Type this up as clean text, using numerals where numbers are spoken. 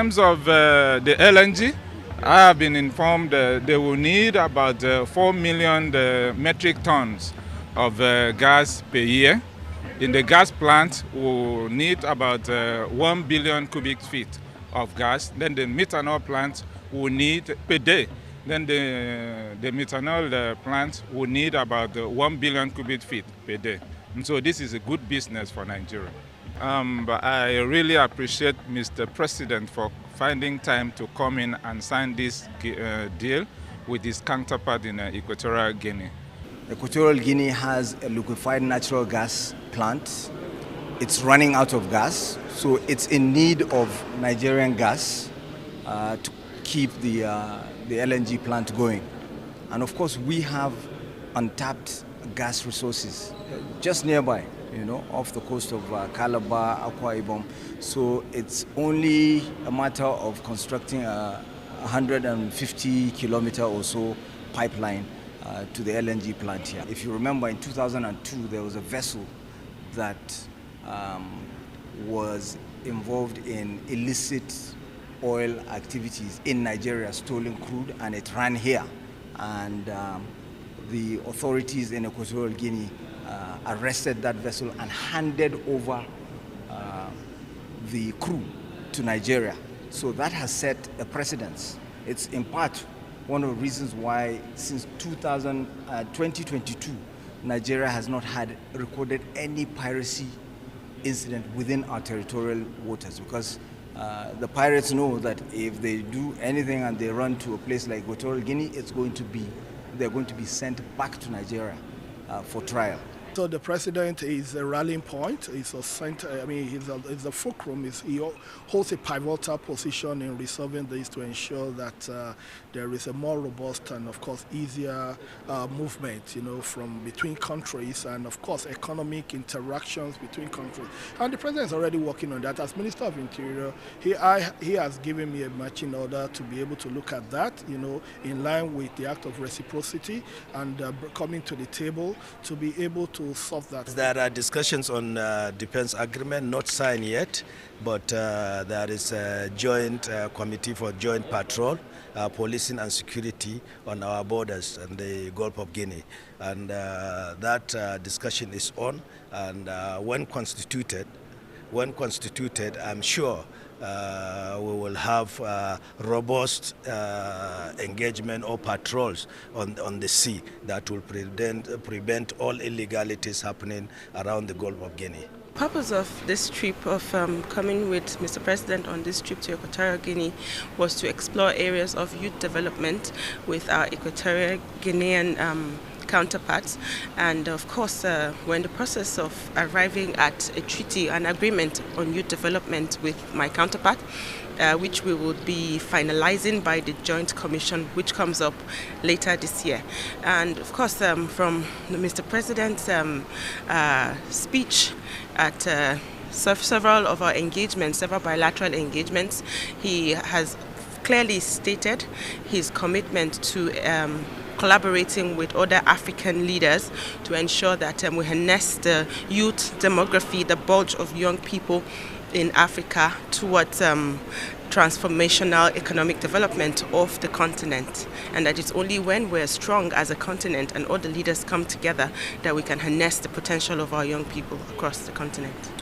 terms of the LNG, I have been informed they will need about 4 million metric tons of gas per year. In the gas plant, we'll need about 1 billion cubic feet of gas. Then the methanol plant will need per day. Then the methanol plant will need about 1 billion cubic feet per day. And so this is a good business for Nigeria. But I really appreciate Mr. President for finding time to come in and sign this deal with his counterpart in Equatorial Guinea. Equatorial Guinea has a liquefied natural gas plant. It's running out of gas, so it's in need of Nigerian gas to keep the LNG plant going. And of course, we have untapped gas resources just nearby, off the coast of Calabar, Akwa Ibom. So it's only a matter of constructing a 150-kilometer or so pipeline to the LNG plant here. If you remember, in 2002, there was a vessel that was involved in illicit oil activities in Nigeria, stolen crude, and it ran here. And the authorities in Equatorial Guinea arrested that vessel and handed over the crew to Nigeria. So that has set a precedence. It's in part one of the reasons why since 2022, Nigeria has not had recorded any piracy incident within our territorial waters, because the pirates know that if they do anything and they run to a place like Equatorial Guinea, they're going to be sent back to Nigeria for trial. So the president is a rallying point. He's a center. He's a fulcrum. He holds a pivotal position in resolving this to ensure that there is a more robust and, of course, easier movement, from between countries, and, of course, economic interactions between countries. And the president is already working on that. As Minister of Interior, he has given me a marching order to be able to look at that, in line with the act of reciprocity, and coming to the table to be able to solve that. There are discussions on defense agreement, not signed yet, but there is a joint committee for joint patrol, policing and security on our borders in the Gulf of Guinea. And that discussion is on, and when constituted, I'm sure we will have robust engagement or patrols on the sea that will prevent all illegalities happening around the Gulf of Guinea. The purpose of this trip, of coming with Mr. President on this trip to Equatorial Guinea, was to explore areas of youth development with our Equatorial Guinean counterparts, and of course we're in the process of arriving at a treaty, an agreement on youth development with my counterpart, which we will be finalizing by the joint commission, which comes up later this year. And of course from Mr. President's speech at several of our engagements, several bilateral engagements, he has clearly stated his commitment to collaborating with other African leaders to ensure that we harness the youth demography, the bulge of young people in Africa, towards transformational economic development of the continent. And that it's only when we're strong as a continent and all the leaders come together that we can harness the potential of our young people across the continent.